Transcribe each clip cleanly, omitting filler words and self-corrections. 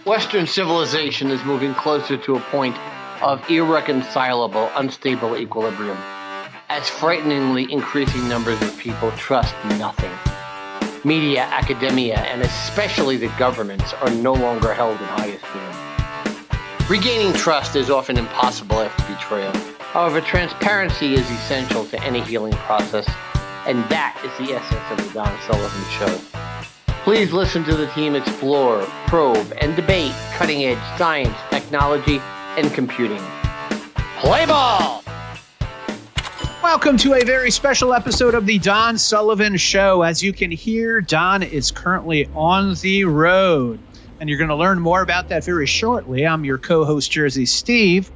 Western civilization is moving closer to a point of irreconcilable, unstable equilibrium, as frighteningly increasing numbers of people trust nothing. Media, academia, and especially the governments are no longer held in high esteem. Regaining trust is often impossible after betrayal. However, transparency is essential to any healing process, and that is the essence of the Don Sullivan Show. Please listen to the team explore, probe, and debate cutting-edge science, technology, and computing. Play ball! Welcome to a very special episode of the Don Sullivan Show. As you can hear, Don is currently on the road, and you're going to learn more about that very shortly. I'm your co-host, Jersey Steve.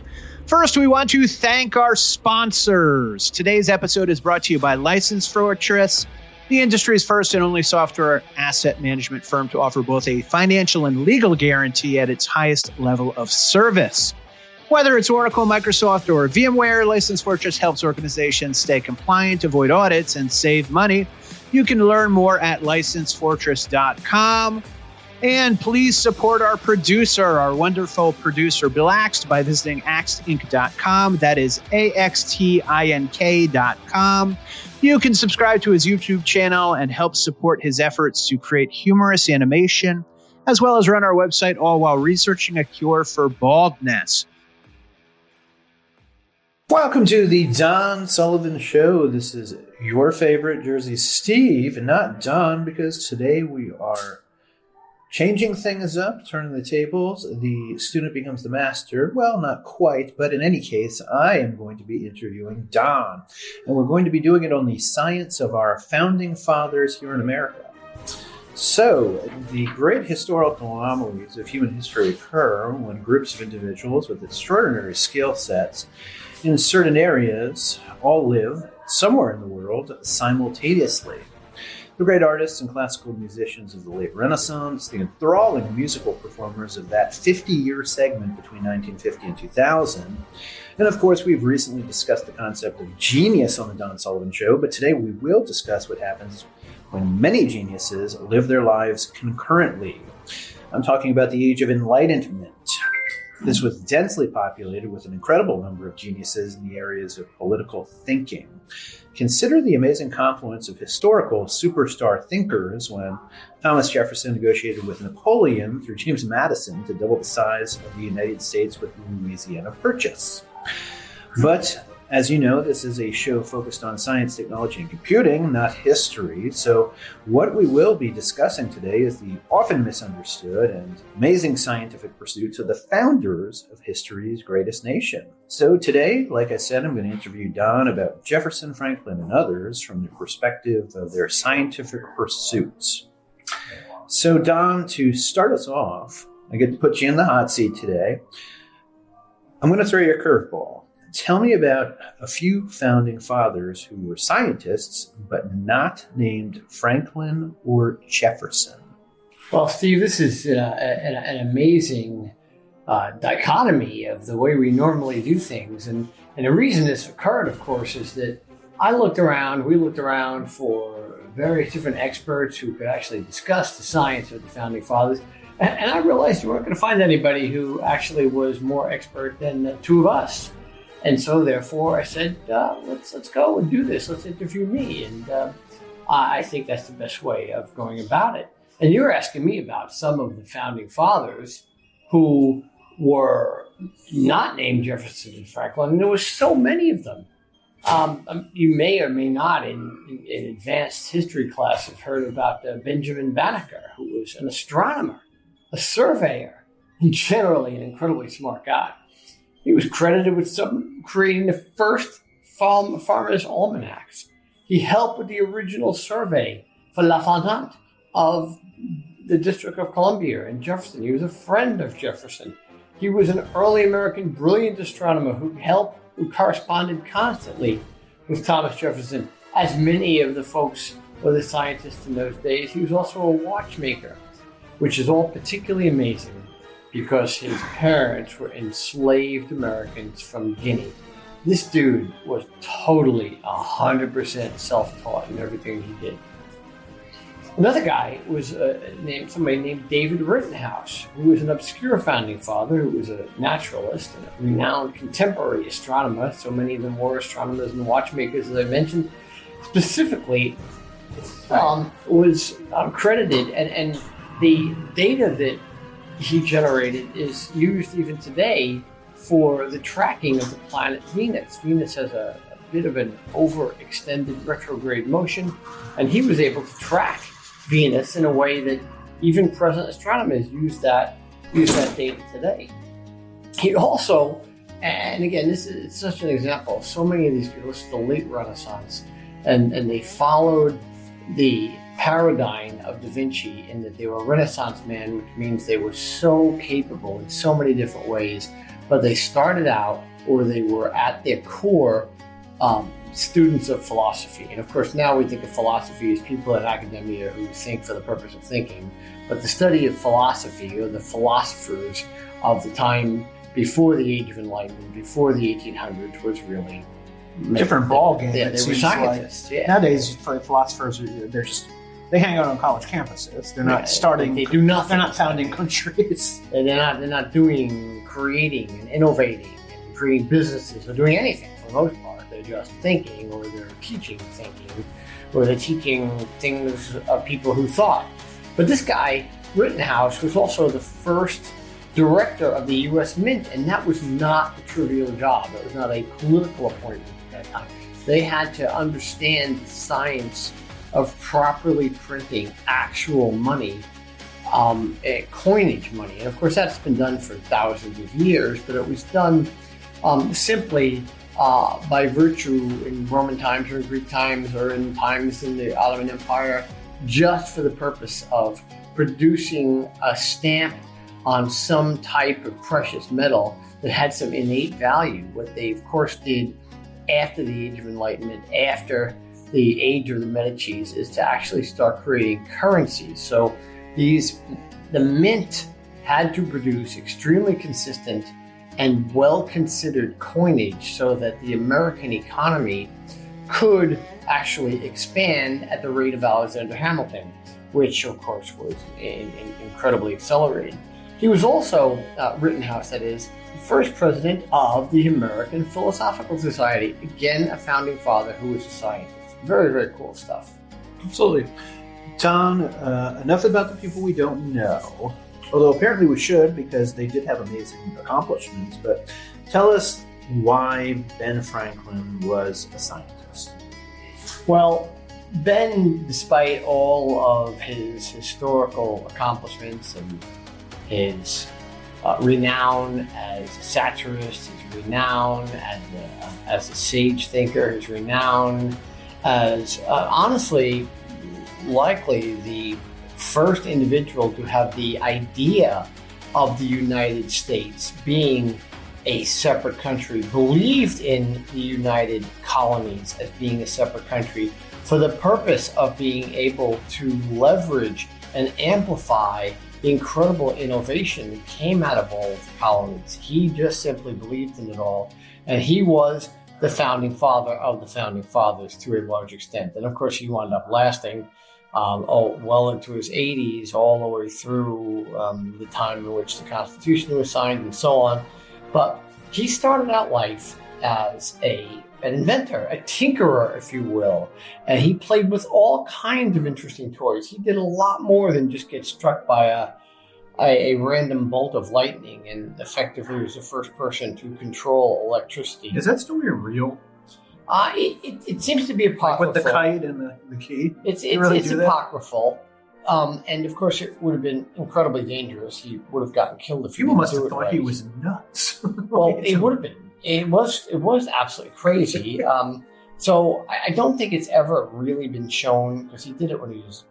First, we want to thank our sponsors. Today's episode is brought to you by License Fortress, the industry's first and only software asset management firm to offer both a financial and legal guarantee at its highest level of service. Whether it's Oracle, Microsoft, or VMware, License Fortress helps organizations stay compliant, avoid audits, and save money. You can learn more at licensefortress.com. And please support our producer, our wonderful producer, Bill Axt, by visiting axtinc.com. That is AXTINK.com. You can subscribe to his YouTube channel and help support his efforts to create humorous animation, as well as run our website, all while researching a cure for baldness. Welcome to the Don Sullivan Show. This is your favorite Jersey Steve, and not Don, because today we are changing things up, turning the tables. The student becomes the master. Well, not quite, but in any case, I am going to be interviewing Don. And we're going to be doing it on the science of our founding fathers here in America. So, the great historical anomalies of human history occur when groups of individuals with extraordinary skill sets in certain areas all live somewhere in the world simultaneously. The great artists and classical musicians of the late Renaissance, the enthralling musical performers of that 50-year segment between 1950 and 2000. And of course, we've recently discussed the concept of genius on the Don Sullivan Show, but today we will discuss what happens when many geniuses live their lives concurrently. I'm talking about the Age of Enlightenment. This was densely populated with an incredible number of geniuses in the areas of political thinking. Consider the amazing confluence of historical superstar thinkers when Thomas Jefferson negotiated with Napoleon through James Madison to double the size of the United States with the Louisiana Purchase. But as you know, this is a show focused on science, technology, and computing, not history. So what we will be discussing today is the often misunderstood and amazing scientific pursuits of the founders of history's greatest nation. So today, like I said, I'm going to interview Don about Jefferson, Franklin, and others from the perspective of their scientific pursuits. So Don, to start us off, I get to put you in the hot seat today. I'm going to throw you a curveball. Tell me about a few founding fathers who were scientists, but not named Franklin or Jefferson. Well, Steve, this is an amazing dichotomy of the way we normally do things. And the reason this occurred, of course, is that we looked around for various different experts who could actually discuss the science of the founding fathers. And I realized you weren't going to find anybody who actually was more expert than the two of us. And so, therefore, I said, let's go and do this. Let's interview me. And I think that's the best way of going about it. And you're asking me about some of the founding fathers who were not named Jefferson and Franklin. And there were so many of them. You may or may not, in advanced history class, have heard about Benjamin Banneker, who was an astronomer, a surveyor, and generally an incredibly smart guy. He was credited with creating the first farmers' almanacs. He helped with the original survey for La Fontaine of the District of Columbia in Jefferson. He was a friend of Jefferson. He was an early American brilliant astronomer who corresponded constantly with Thomas Jefferson. As many of the folks were the scientists in those days, he was also a watchmaker, which is all particularly amazing because his parents were enslaved Americans from Guinea. This dude was totally 100% self-taught in everything he did. Another guy was somebody named David Rittenhouse, who was an obscure founding father, who was a naturalist and a renowned contemporary astronomer. So many of them were astronomers and watchmakers, as I mentioned. Specifically, was credited, and the data that he generated is used even today for the tracking of the planet Venus. Venus has a bit of an overextended retrograde motion, and he was able to track Venus in a way that even present astronomers use that data today. He also, and again, this is such an example. So many of these people, this is the late Renaissance, and they followed the paradigm of Da Vinci in that they were Renaissance men, which means they were so capable in so many different ways, but they started out, or they were at their core, students of philosophy. And of course, now we think of philosophy as people in academia who think for the purpose of thinking. But the study of philosophy, or the philosophers of the time before the Age of Enlightenment, before the 1800s, was really different ball game. Yeah, they were scientists. Like, nowadays, philosophers, they hang out on college campuses. They're not starting. They do nothing. They're not founding countries. They're not creating and innovating and creating businesses or doing anything for the most part. They're just thinking, or they're teaching thinking, or they're teaching things of people who thought. But this guy, Rittenhouse, was also the first director of the U.S. Mint, and that was not a trivial job. It was not a political appointment at that time. They had to understand the science of properly printing actual money, coinage money. And of course, that's been done for thousands of years, but it was done simply by virtue in Roman times or in Greek times or in times in the Ottoman Empire, just for the purpose of producing a stamp on some type of precious metal that had some innate value. What they, of course, did after the Age of Enlightenment, after the age of the Medicis, is to actually start creating currencies. So the mint had to produce extremely consistent and well-considered coinage so that the American economy could actually expand at the rate of Alexander Hamilton, which of course was incredibly accelerated. He was also, Rittenhouse that is, the first president of the American Philosophical Society. Again, a founding father who was a scientist. Very, very cool stuff. Absolutely. Don, enough about the people we don't know, although apparently we should, because they did have amazing accomplishments. But tell us why Ben Franklin was a scientist. Well, Ben, despite all of his historical accomplishments and his renown as a satirist, his renown as a sage thinker, his renown as honestly likely the first individual to have the idea of the United States being a separate country, believed in the United Colonies as being a separate country for the purpose of being able to leverage and amplify the incredible innovation that came out of all of the colonies. He just simply believed in it all, and he was the founding father of the founding fathers to a large extent. And of course, he wound up lasting well into his 80s, all the way through the time in which the Constitution was signed and so on. But he started out life as an inventor, a tinkerer, if you will. And he played with all kinds of interesting toys. He did a lot more than just get struck by a random bolt of lightning, and effectively was the first person to control electricity. Is that story real? It seems to be apocryphal. Like with the kite and the key? It's apocryphal. And of course, it would have been incredibly dangerous. He would have gotten killed if people must have thought he was nuts. Well, it would have been. It was absolutely crazy. So I don't think it's ever really been shown, because he did it when he was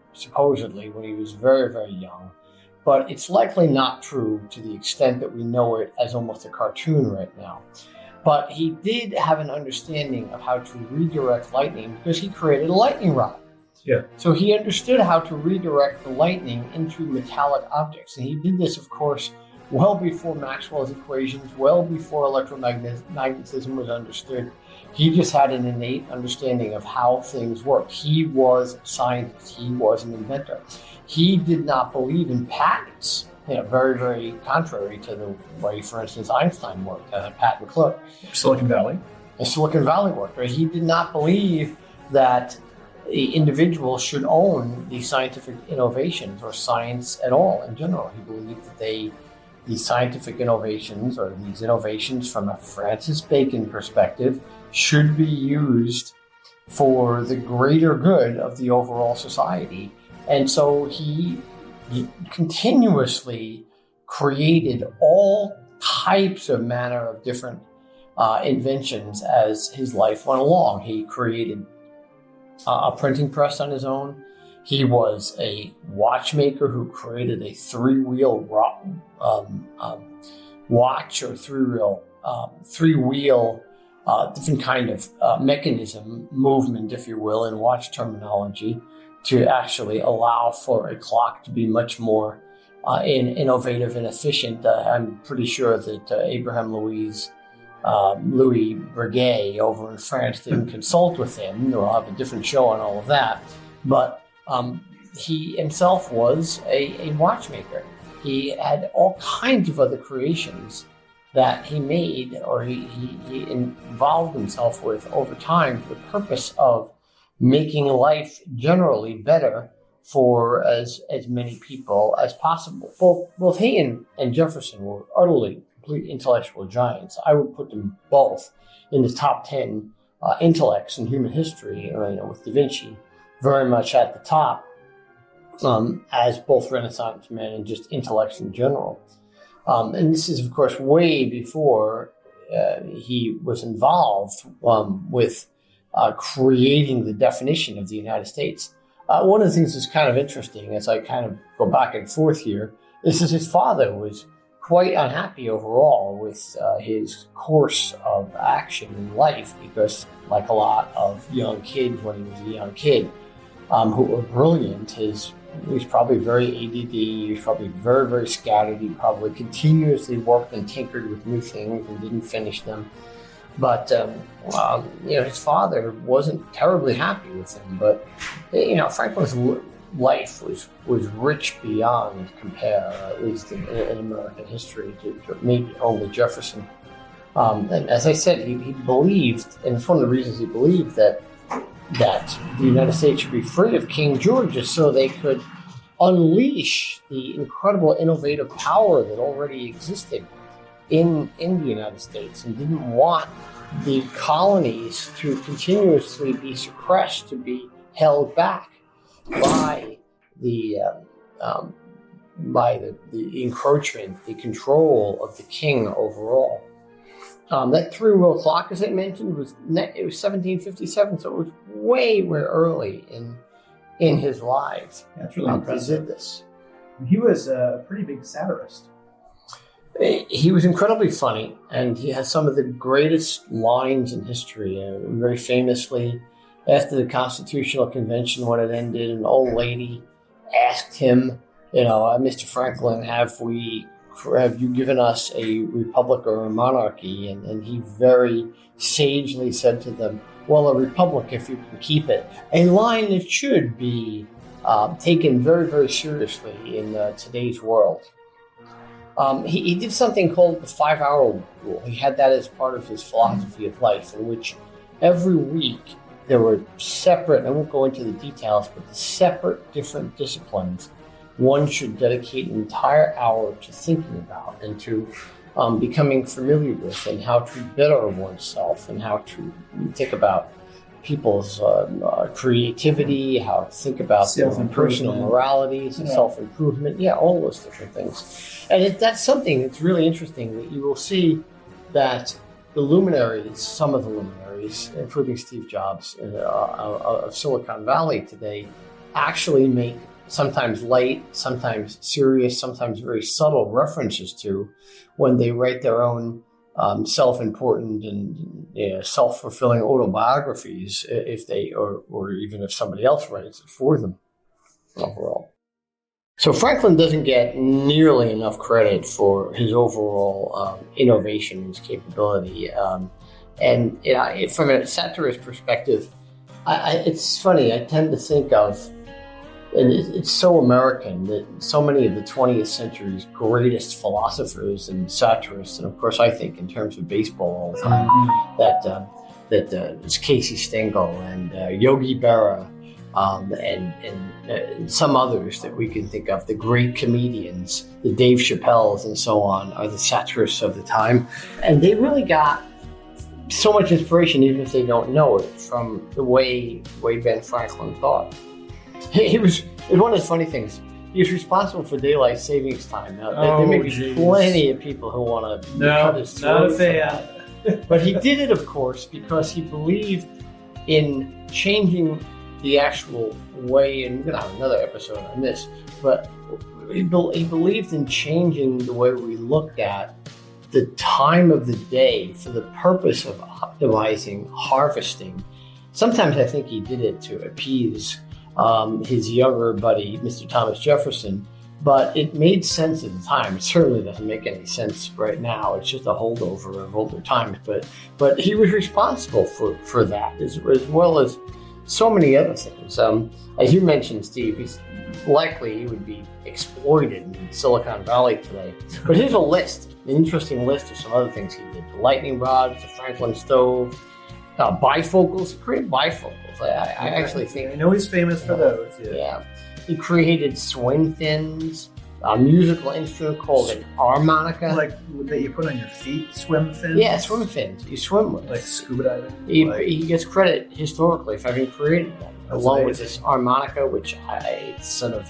very, very young. But it's likely not true to the extent that we know it as almost a cartoon right now. But he did have an understanding of how to redirect lightning, because he created a lightning rod. Yeah. So he understood how to redirect the lightning into metallic objects. And he did this, of course, well before Maxwell's equations, well before electromagnetism was understood. He just had an innate understanding of how things work. He was a scientist. He was an inventor. He did not believe in patents, very, very contrary to the way, for instance, Einstein worked as a patent clerk. Silicon Valley. Silicon Valley worked, right? He did not believe that the individual should own these scientific innovations or science at all in general. He believed that these scientific innovations, or these innovations from a Francis Bacon perspective, should be used for the greater good of the overall society. And so he continuously created all types of manner of different inventions as his life went along. He created a printing press on his own. He was a watchmaker who created a three-wheel watch, or three-wheel different kind of mechanism, movement, if you will, in watch terminology, to actually allow for a clock to be much more innovative and efficient. I'm pretty sure that Abraham Louis Breguet over in France didn't consult with him. We'll have a different show on all of that. But he himself was a watchmaker. He had all kinds of other creations that he made, or he involved himself with over time, for the purpose of making life generally better for as many people as possible. Both he and Jefferson were utterly complete intellectual giants. I would put them both in the top 10 intellects in human history, with Da Vinci very much at the top, as both Renaissance men and just intellects in general. And this is, of course, way before he was involved with creating the definition of the United States. One of the things that's kind of interesting, as I kind of go back and forth here, is that his father was quite unhappy overall with his course of action in life, because, like a lot of young kids when he was a young kid who were brilliant, he was probably very ADD, he was probably very, very scattered, he probably continuously worked and tinkered with new things and didn't finish them. But, his father wasn't terribly happy with him. But, Franklin's life was rich beyond compare, at least in American history, to maybe only Jefferson. And as I said, he believed, and it's one of the reasons he believed that the United States should be free of King George, just so they could unleash the incredible innovative power that already existed in the United States, and didn't want the colonies to continuously be suppressed, to be held back by the encroachment, the control of the king overall. That three-wheel clock, as I mentioned, it was 1757, so it was way early in his life. That's really impressive. He did this. He was a pretty big satirist. He was incredibly funny, and he has some of the greatest lines in history. Very famously, after the Constitutional Convention, when it ended, an old lady asked him, Mr. Franklin, have you given us a republic or a monarchy? And he very sagely said to them, well, a republic if you can keep it. A line that should be taken very, very seriously in today's world. He did something called the 5-hour rule. He had that as part of his philosophy of life, in which every week there were separate, I won't go into the details, but the separate different disciplines one should dedicate an entire hour to thinking about and to becoming familiar with, and how to better oneself, and how to think about people's creativity, how to think about their personal moralities and self-improvement. Yeah, all those different things. And that's something that's really interesting, that you will see that the luminaries, some of the luminaries, including Steve Jobs of Silicon Valley today, actually make sometimes light, sometimes serious, sometimes very subtle references to when they write their own self-important and self-fulfilling autobiographies, if they or even if somebody else writes it for them overall. So Franklin doesn't get nearly enough credit for his overall innovation and his capability. And from a satirist perspective, it's funny. I tend to think of, and it's so American, that so many of the 20th century's greatest philosophers and satirists, and of course I think in terms of baseball all the time, that it's Casey Stengel and Yogi Berra, and some others that we can think of, the great comedians, the Dave Chappelles and so on, are the satirists of the time. And they really got so much inspiration, even if they don't know it, from the way Ben Franklin thought. It was one of the funny things. He was responsible for daylight savings time. Now, there may be plenty of people who want to cut his throat. Not a fan. But he did it, of course, because he believed in changing the actual way, and we're going to have another episode on this, but he believed in changing the way we looked at the time of the day for the purpose of optimizing harvesting. Sometimes I think he did it to appease his younger buddy, Mr. Thomas Jefferson, but it made sense at the time. It certainly doesn't make any sense right now. It's just a holdover of older times, but he was responsible for that, as well as so many other things. As you mentioned, Steve, he's likely he would be exploited in Silicon Valley today. But here's an interesting list of some other things he did: the lightning rods, the Franklin stove, bifocals. He created bifocals. I actually think, I know he's famous for those. Yeah. He created swing fins, a musical instrument called an harmonica. Like that you put on your feet, swim fins? Yeah, swim fins. You swim with. Like scuba diving? He gets credit historically for having created them, along with this harmonica, which it's sort of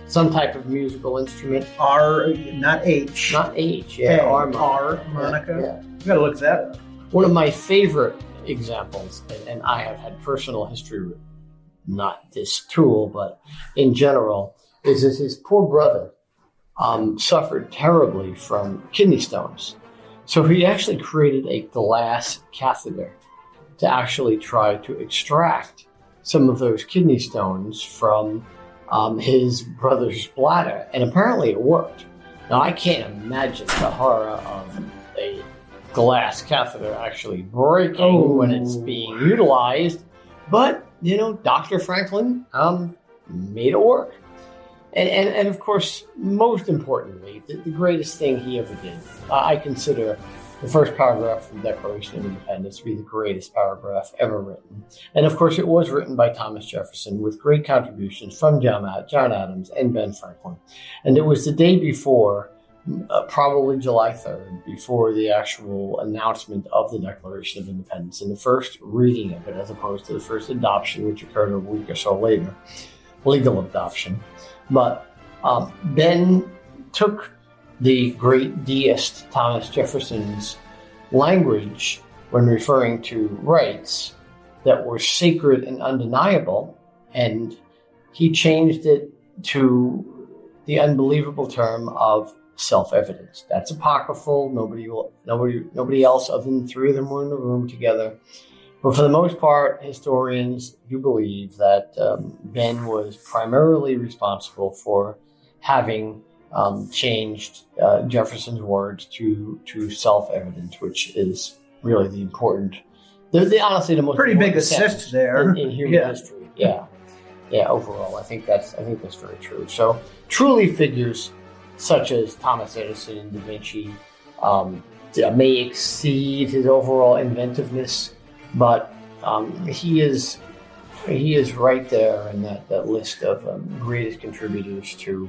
some type of musical instrument. R, not H. Not H, yeah. Harmonica? Yeah. You gotta look that up. One of my favorite examples, and I have had personal history with not this tool, but in general, is that his poor brother suffered terribly from kidney stones. So he actually created a glass catheter to actually try to extract some of those kidney stones from his brother's bladder. And apparently it worked. Now, I can't imagine the horror of a glass catheter actually breaking when it's being utilized. But, Dr. Franklin made it work. And of course, most importantly, the greatest thing he ever did, I consider the first paragraph of the Declaration of Independence to be the greatest paragraph ever written. And of course, it was written by Thomas Jefferson with great contributions from John Adams and Ben Franklin. And it was the day before, probably July 3rd, before the actual announcement of the Declaration of Independence and the first reading of it, as opposed to the first adoption, which occurred a week or so later, legal adoption. But Ben took the great deist Thomas Jefferson's language when referring to rights that were sacred and undeniable, and he changed it to the unbelievable term of self-evident. That's apocryphal. Nobody else other than three of them were in the room together. But for the most part, historians do believe that Ben was primarily responsible for having changed Jefferson's words to self-evident, which is really the important, honestly the most pretty big assist there in human history. Yeah, overall, I think that's very true. So truly, figures such as Thomas Edison and Da Vinci may exceed his overall inventiveness, but he is right there in that list of greatest contributors to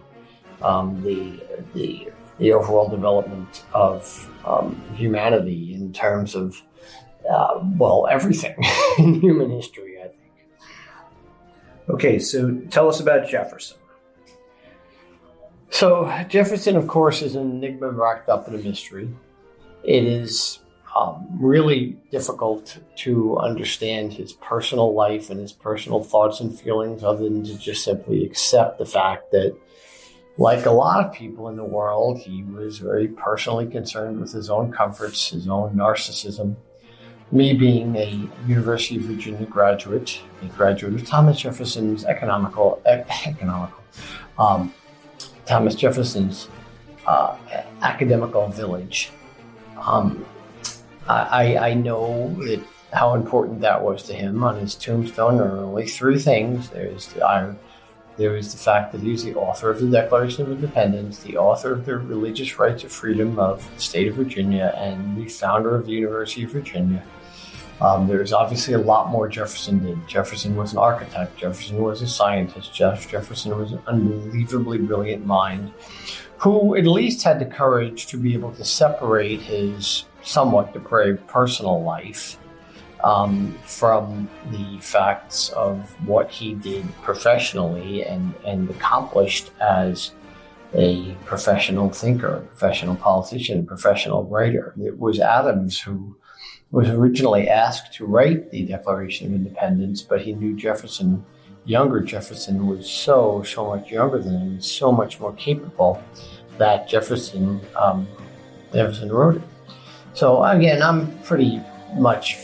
the overall development of humanity in terms of everything in human history, I think. Okay, so tell us about Jefferson. So Jefferson, of course, is an enigma wrapped up in a mystery. It is really difficult to understand his personal life and his personal thoughts and feelings, other than to just simply accept the fact that, like a lot of people in the world, he was very personally concerned with his own comforts, his own narcissism. Me being a University of Virginia graduate, a graduate of Thomas Jefferson's Thomas Jefferson's academical village. I know that how important that was to him. On his tombstone there are only three things. There is the fact that he's the author of the Declaration of Independence, the author of the Religious Rights of Freedom of the state of Virginia, and the founder of the University of Virginia. There's obviously a lot more Jefferson did. Jefferson was an architect. Jefferson was a scientist. Jefferson was an unbelievably brilliant mind who at least had the courage to be able to separate his somewhat depraved personal life from the facts of what he did professionally and accomplished as a professional thinker, a professional politician, a professional writer. It was Adams who was originally asked to write the Declaration of Independence, but he knew Jefferson, younger Jefferson, was so much younger than him, so much more capable, that Jefferson wrote it. So again, I'm pretty much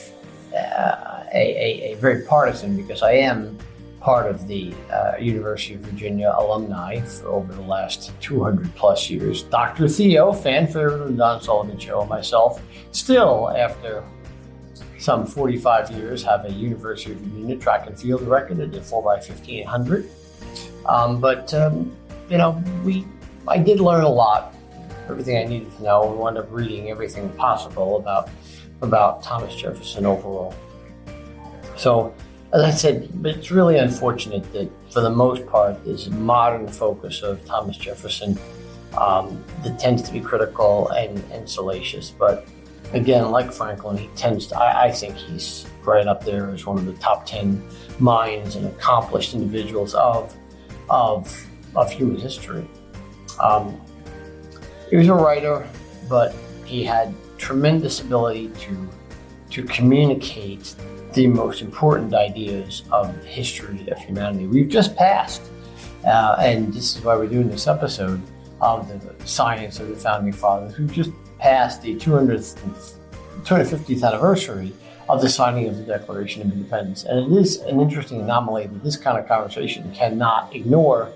a very partisan, because I am part of the University of Virginia alumni for over the last 200 plus years. Dr. Theo, fan favorite of the Don Sullivan Show, and myself, still after some 45 years, have a University of Virginia track and field record at the 4x1500. I did learn a lot, everything I needed to know, and wound up reading everything possible about Thomas Jefferson overall. So, as I said, it's really unfortunate that for the most part, this modern focus of Thomas Jefferson that tends to be critical and salacious. But again, like Franklin, he tends to, I think he's right up there as one of the top 10 minds and accomplished individuals of human history. He was a writer, but he had tremendous ability to communicate the most important ideas of the history of humanity. We've just passed, and this is why we're doing this episode of the science of the Founding Fathers. We've just passed the 250th anniversary of the signing of the Declaration of Independence. And it is an interesting anomaly that this kind of conversation cannot ignore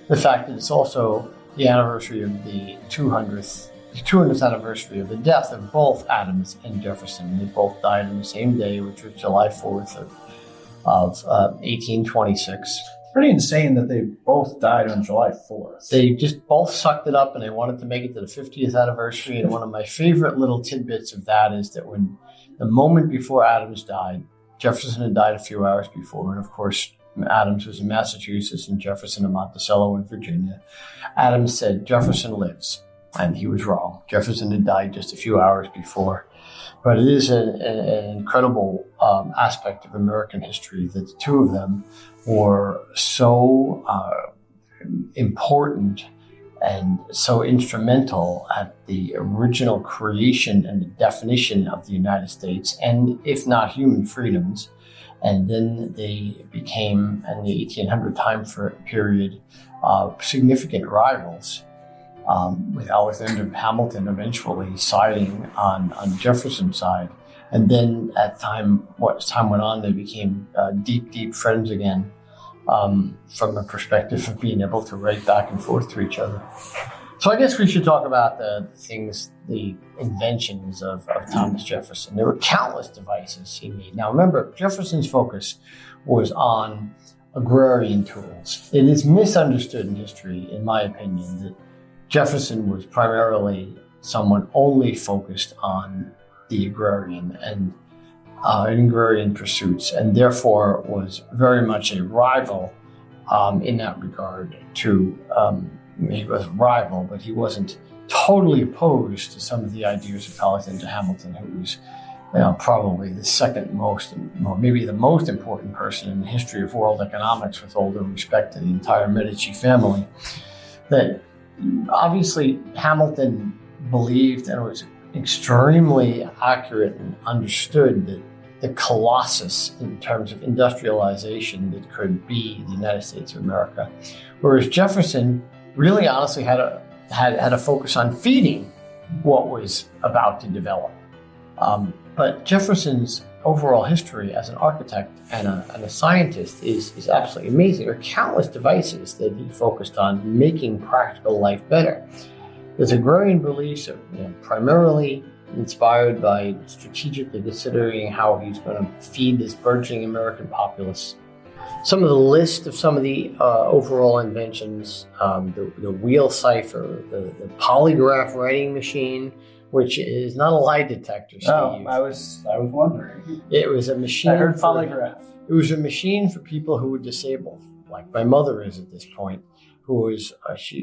the fact that it's also the anniversary of the 200th anniversary of the death of both Adams and Jefferson. They both died on the same day, which was July 4th of 1826. Pretty insane that they both died on July 4th. They just both sucked it up, and they wanted to make it to the 50th anniversary. And one of my favorite little tidbits of that is that when the moment before Adams died, Jefferson had died a few hours before, and of course, Adams was in Massachusetts and Jefferson in Monticello in Virginia. Adams said, "Jefferson lives," and he was wrong. Jefferson had died just a few hours before. But it is an incredible aspect of American history that the two of them were so important and so instrumental at the original creation and the definition of the United States, and if not human freedoms. And then they became, in the 1800 time period, significant rivals, with Alexander Hamilton eventually siding on Jefferson's side. And then as time went on, they became deep friends again, from the perspective of being able to write back and forth to each other. So I guess we should talk about the inventions of Thomas Jefferson. There were countless devices he made. Now remember, Jefferson's focus was on agrarian tools. It is misunderstood in history, in my opinion, that Jefferson was primarily someone only focused on the agrarian and agrarian pursuits, and therefore was very much a rival in that regard to he was a rival, but he wasn't totally opposed to some of the ideas of Alexander Hamilton, who was probably the second most, or maybe the most important person in the history of world economics, with all due respect to the entire Medici family. That obviously Hamilton believed, and was extremely accurate and understood, that the colossus in terms of industrialization that could be the United States of America. Whereas Jefferson really honestly had a focus on feeding what was about to develop. But Jefferson's overall history as an architect and a scientist is absolutely amazing. There are countless devices that he focused on making practical life better. There's a growing belief, primarily inspired by strategically considering how he's going to feed this burgeoning American populace. Some of the list of some of the overall inventions, the wheel cipher, the polygraph writing machine, which is not a lie detector, Steve. Oh, I was wondering. It was a machine. I heard polygraph. It was a machine for people who were disabled, like my mother is at this point, who was,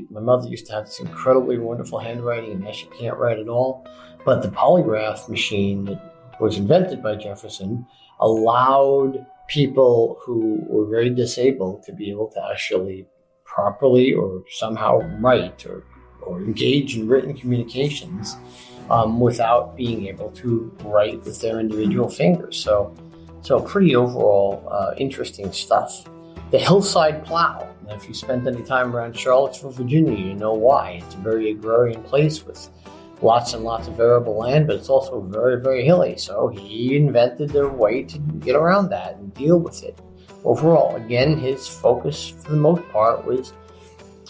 my mother used to have this incredibly wonderful handwriting, and now she can't write at all. But the polygraph machine that was invented by Jefferson allowed people who were very disabled to be able to actually properly or somehow write or engage in written communications without being able to write with their individual fingers. So pretty overall interesting stuff. The hillside plow. Now, if you spent any time around Charlottesville, Virginia, you know why. It's a very agrarian place with lots and lots of arable land, but it's also very, very hilly. So he invented a way to get around that and deal with it. Overall, again, his focus for the most part was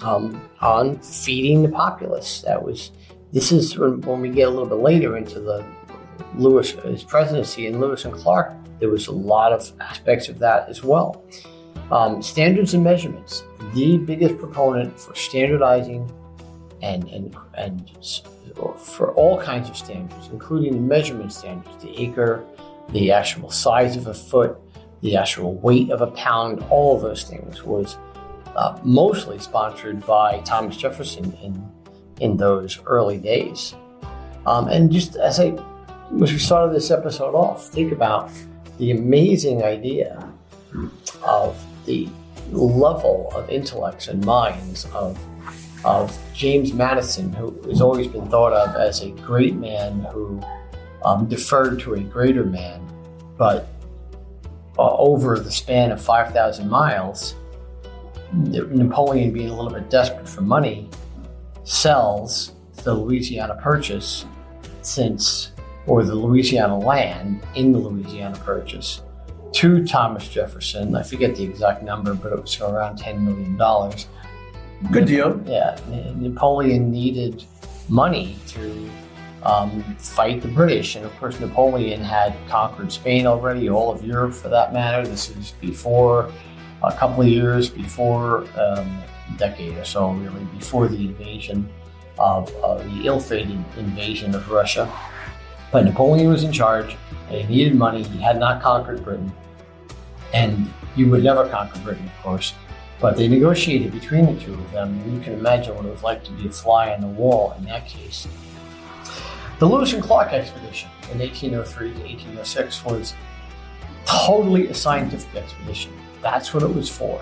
on feeding the populace. This is when we get a little bit later into his presidency and Lewis and Clark, there was a lot of aspects of that as well. Standards and measurements. The biggest proponent for standardizing and for all kinds of standards, including the measurement standards, the acre, the actual size of a foot, the actual weight of a pound, all of those things was mostly sponsored by Thomas Jefferson in those early days. And just as we started this episode off, think about the amazing idea of the level of intellects and minds of James Madison, who has always been thought of as a great man who deferred to a greater man, but over the span of 5,000 miles, Napoleon, being a little bit desperate for money, sells the Louisiana Purchase or the Louisiana land in the Louisiana Purchase to Thomas Jefferson. I forget the exact number, but it was for around $10 million. Good deal. Yeah, Napoleon needed money to fight the British, and of course Napoleon had conquered Spain already, all of Europe for that matter. This was a couple of years before, a decade or so really, before the invasion of the ill-fated invasion of Russia. But Napoleon was in charge, and he needed money. He had not conquered Britain, and you would never conquer Britain, of course. But they negotiated between the two of them, and you can imagine what it was like to be a fly on the wall in that case. The Lewis and Clark expedition in 1803 to 1806 was totally a scientific expedition. That's what it was for.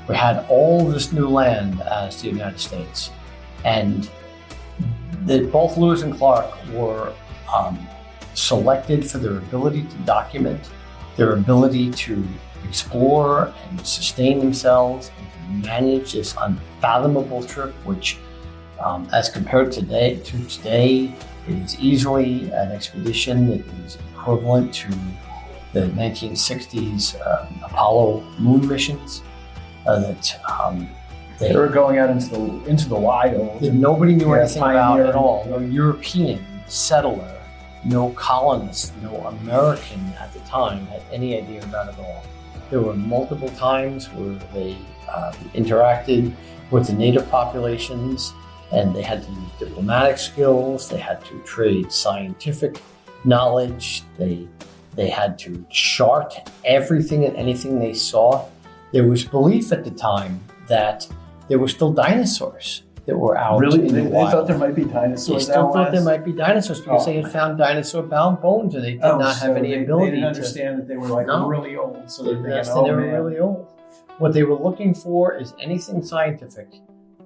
We had all this new land as the United States, and both Lewis and Clark were selected for their ability to document, their ability to explore and sustain themselves and to manage this unfathomable trip, which as compared to today, it is easily an expedition that is equivalent to the 1960s Apollo moon missions. They were going out into the wild. That nobody knew anything about at all. No European settler, no colonist, no American at the time had any idea about it all. There were multiple times where they interacted with the native populations, and they had to use diplomatic skills. They had to trade scientific knowledge. They had to chart everything and anything they saw. There was belief at the time that there were still dinosaurs that were out in the wild. They thought there might be dinosaurs. They still thought there might be dinosaurs because they had found dinosaur-bound bones, and they did not have any ability to... They didn't understand that they were really old. So they were really old. What they were looking for is anything scientific,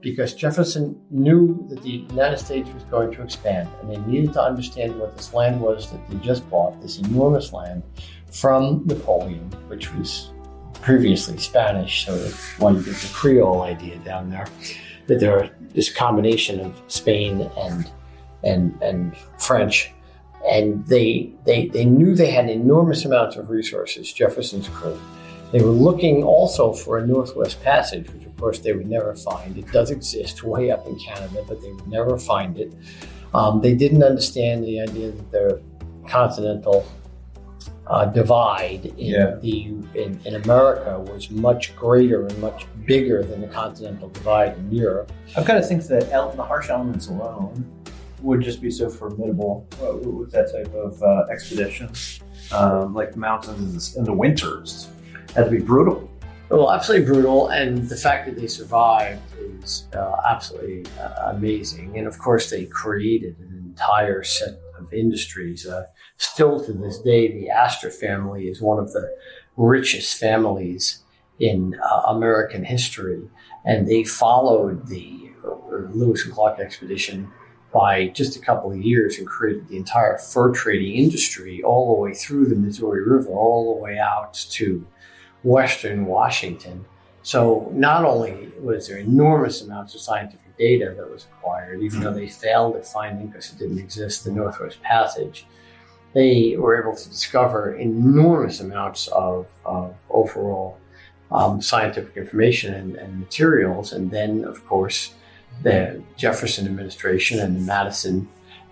because Jefferson knew that the United States was going to expand, and they needed to understand what this land was that they just bought, this enormous land from Napoleon, which was previously Spanish, so that's why you get the Creole idea down there, that there are this combination of Spain and French, And they knew they had enormous amounts of resources, Jefferson's crew. They were looking also for a Northwest Passage, which of course they would never find. It does exist way up in Canada, but they would never find it. They didn't understand the idea that their continental divide in America was much greater and much bigger than the continental divide in Europe. I've got to think that the harsh elements alone would just be so formidable with that type of expedition. Like the mountains in the winters had to be brutal. Well, absolutely brutal, and the fact that they survived is absolutely amazing. And of course, they created an entire set of industries. Still to this day, the Astor family is one of the richest families in American history, and they followed the Lewis and Clark expedition by just a couple of years and created the entire fur trading industry all the way through the Missouri River, all the way out to Western Washington. So not only was there enormous amounts of scientific data that was acquired, even though they failed at finding, because it didn't exist, the Northwest Passage, they were able to discover enormous amounts of overall scientific information and materials. And then, of course, the Jefferson administration and the Madison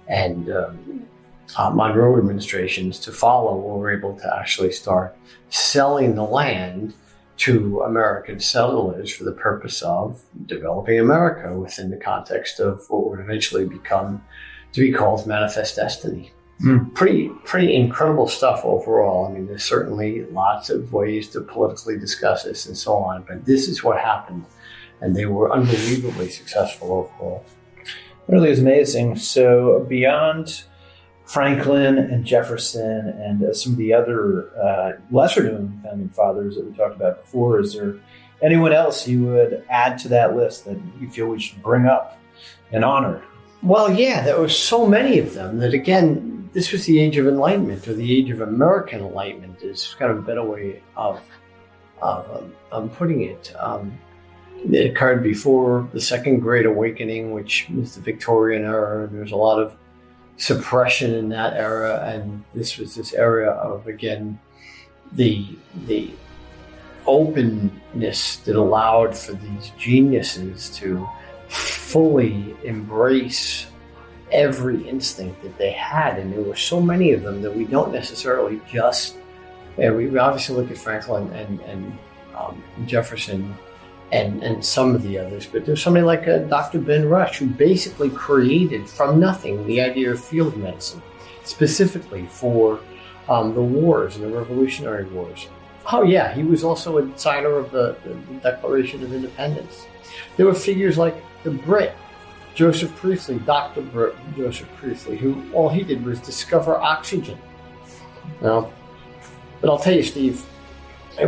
and Monroe administrations to follow were able to actually start selling the land to American settlers for the purpose of developing America within the context of what would eventually become to be called Manifest Destiny. Pretty incredible stuff overall. I mean, there's certainly lots of ways to politically discuss this and so on, but this is what happened, and they were unbelievably successful overall. It really is amazing. So beyond Franklin and Jefferson and some of the other lesser-known founding fathers that we talked about before, is there anyone else you would add to that list that you feel we should bring up and honor? Well, yeah, there were so many of them that, again, this was the Age of Enlightenment, or the Age of American Enlightenment is kind of a better way of putting it. It occurred before the Second Great Awakening, which was the Victorian era, and there's a lot of suppression in that era, and this was this area of, again, the openness that allowed for these geniuses to fully embrace every instinct that they had. And there were so many of them that we don't necessarily just, we obviously look at Franklin and Jefferson and some of the others, but there's somebody like Dr. Ben Rush, who basically created from nothing the idea of field medicine, specifically for the wars and the Revolutionary Wars. Oh yeah, he was also a signer of the Declaration of Independence. There were figures like the Brit, Joseph Priestley, Dr. Joseph Priestley, who all he did was discover oxygen. But I'll tell you, Steve,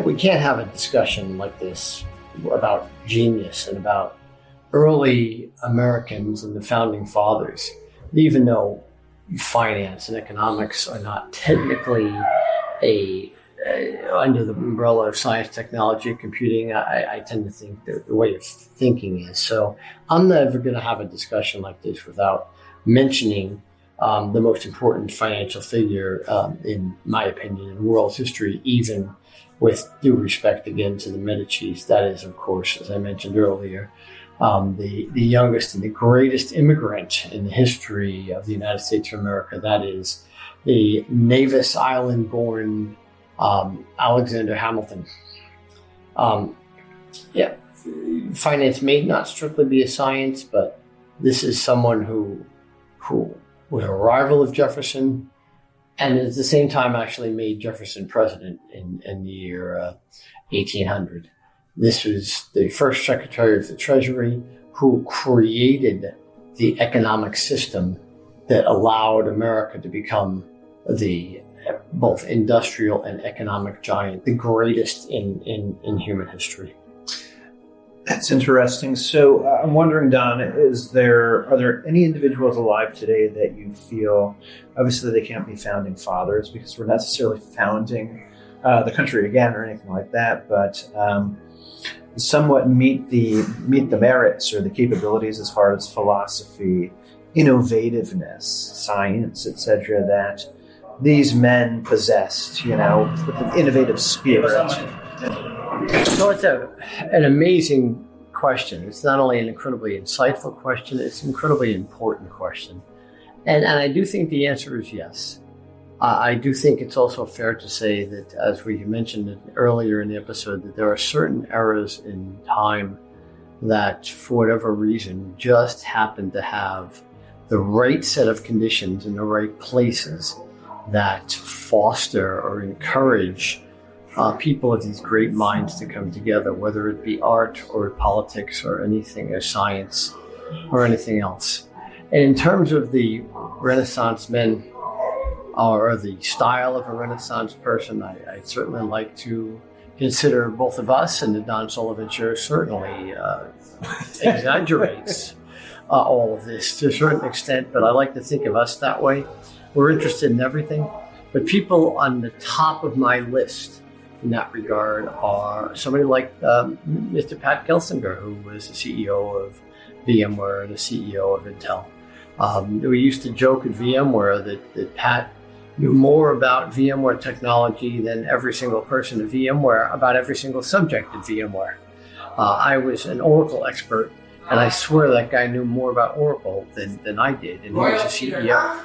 we can't have a discussion like this about genius and about early Americans and the founding fathers, even though finance and economics are not technically under the umbrella of science, technology, and computing. I tend to think that the way of thinking is. So I'm never going to have a discussion like this without mentioning the most important financial figure, in my opinion, in world history, even with due respect again to the Medicis. That is, of course, as I mentioned earlier, the youngest and the greatest immigrant in the history of the United States of America. That is the Nevis Island-born Alexander Hamilton. Finance may not strictly be a science, but this is someone who was a rival of Jefferson, and at the same time actually made Jefferson president in the year 1800. This was the first Secretary of the Treasury who created the economic system that allowed America to become the both industrial and economic giant, the greatest in human history. That's interesting. So I'm wondering, Don, are there any individuals alive today that you feel, obviously they can't be founding fathers because we're not necessarily founding the country again or anything like that, but somewhat meet the merits or the capabilities as far as philosophy innovativeness, science, etc., that these men possessed, with an innovative spirit? So it's an amazing question. It's not only an incredibly insightful question, it's an incredibly important question. And I do think the answer is yes. I do think it's also fair to say that, as we mentioned earlier in the episode, that there are certain eras in time that, for whatever reason, just happen to have the right set of conditions in the right places that foster or encourage people of these great minds to come together, whether it be art or politics or anything, or science or anything else. And in terms of the Renaissance men, or the style of a Renaissance person, I certainly like to consider both of us, and the Don Sullivan Show certainly exaggerates all of this to a certain extent, but I like to think of us that way. We're interested in everything, but people on the top of my list in that regard are somebody like Mr. Pat Gelsinger, who was the CEO of VMware, the CEO of Intel. We used to joke at VMware that Pat knew more about VMware technology than every single person at VMware about every single subject at VMware. I was an Oracle expert, and I swear that guy knew more about Oracle than I did, and he was a CEO.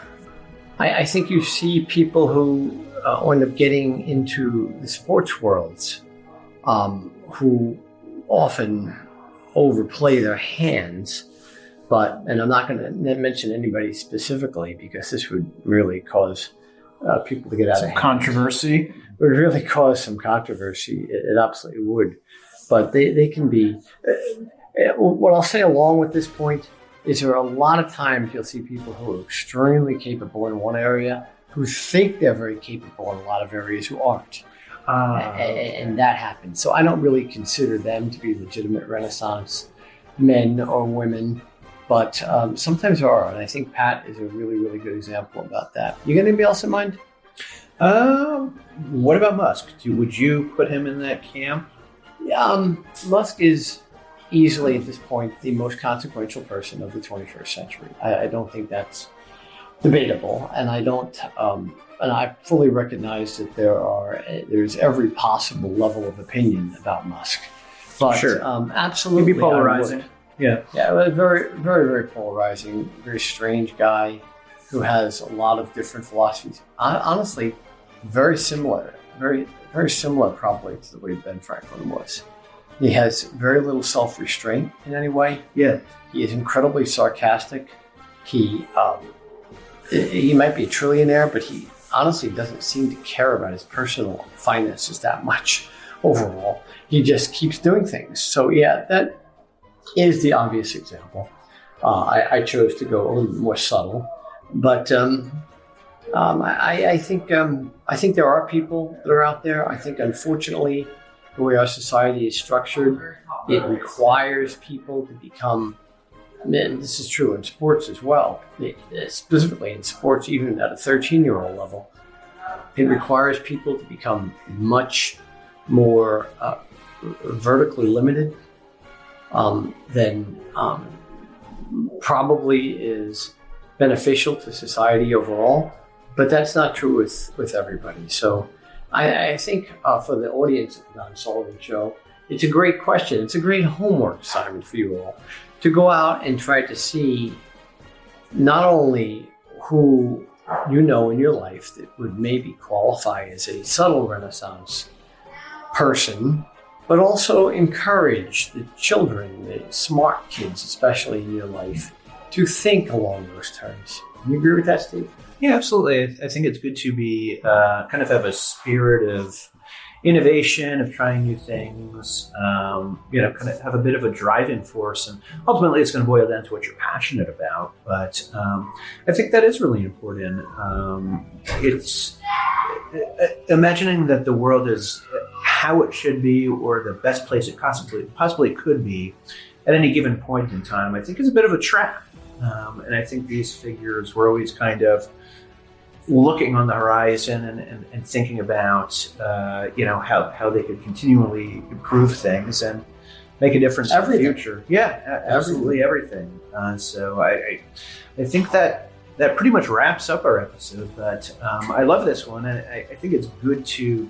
I think you see people who end up getting into the sports worlds who often overplay their hands. And I'm not going to mention anybody specifically, because this would really cause people to get out of hand. Controversy. It would really cause some controversy. It absolutely would. But they can be. What I'll say along with this point is there are a lot of times you'll see people who are extremely capable in one area who think they're very capable in a lot of areas who aren't. And that happens. So I don't really consider them to be legitimate Renaissance men or women. But sometimes there are, and I think Pat is a really, really good example about that. You got anybody else in mind? What about Musk? Would you put him in that camp? Musk is easily, at this point, the most consequential person of the 21st century. I don't think that's debatable, and I don't. And I fully recognize that there's every possible level of opinion about Musk. But sure. Absolutely, maybe polarizing. Yeah, it was very, very, very polarizing. Very strange guy who has a lot of different philosophies. Honestly, very similar, very, very similar probably to the way Ben Franklin was. He has very little self-restraint in any way. Yeah, he is incredibly sarcastic. He might be a trillionaire, but he honestly doesn't seem to care about his personal finances that much overall. He just keeps doing things. So yeah, that is the obvious example. I chose to go a little bit more subtle, but I think there are people that are out there. I think, unfortunately, the way our society is structured, it requires people to become. And this is true in sports as well. Specifically in sports, even at a 13-year-old level, it requires people to become much more vertically limited than probably is beneficial to society overall. But that's not true with everybody. So I think for the audience of the Don Sullivan Show, it's a great question. It's a great homework assignment for you all to go out and try to see not only who you know in your life that would maybe qualify as a subtle Renaissance person, but also encourage the children, the smart kids, especially in your life, to think along those terms. You agree with that, Steve? Yeah, absolutely. I think it's good to be kind of have a spirit of innovation, of trying new things, kind of have a bit of a driving force. And ultimately, it's going to boil down to what you're passionate about. But I think that is really important. It's imagining that the world is how it should be, or the best place it possibly could be at any given point in time, I think is a bit of a trap. And I think these figures were always kind of looking on the horizon and thinking about, how they could continually improve things. And make a difference Everything. in the future. Yeah, absolutely everything. So I think that pretty much wraps up our episode. But I love this one. I think it's good to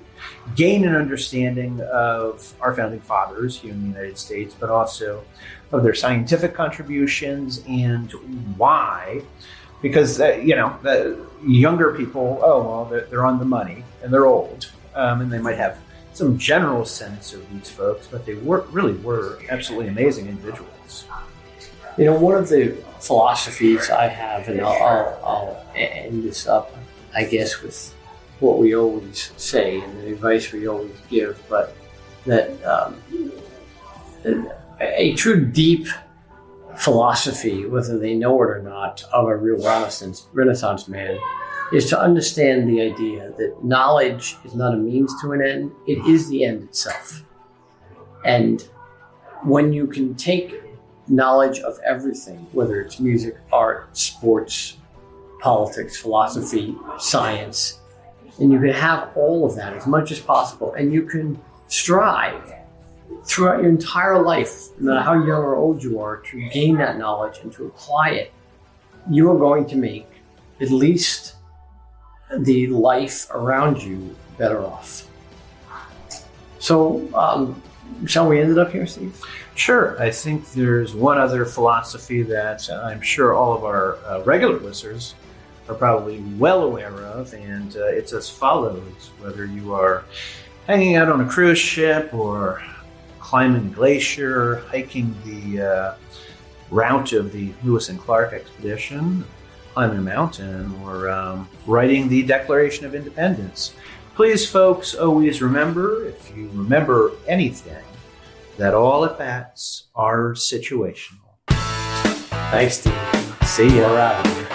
gain an understanding of our founding fathers here in the United States, but also of their scientific contributions and why. Because the younger people, they're on the money and they're old, and they might have some general sense of these folks, but they really were absolutely amazing individuals. One of the philosophies I have, and I'll end this up, I guess, with what we always say and the advice we always give, but that a true deep philosophy, whether they know it or not, of a real Renaissance man, is to understand the idea that knowledge is not a means to an end, it is the end itself. And when you can take knowledge of everything, whether it's music, art, sports, politics, philosophy, science, and you can have all of that as much as possible, and you can strive throughout your entire life, no matter how young or old you are, to gain that knowledge and to apply it, you are going to make at least the life around you better off. So, shall we end it up here, Steve? Sure. I think there's one other philosophy that I'm sure all of our regular listeners are probably well aware of, and it's as follows. Whether you are hanging out on a cruise ship or climbing a glacier, hiking the route of the Lewis and Clark expedition, climbing a mountain, or writing the Declaration of Independence, please, folks, always remember, if you remember anything, that all at bats are situational. Thanks, Steve. See ya. We're out of here.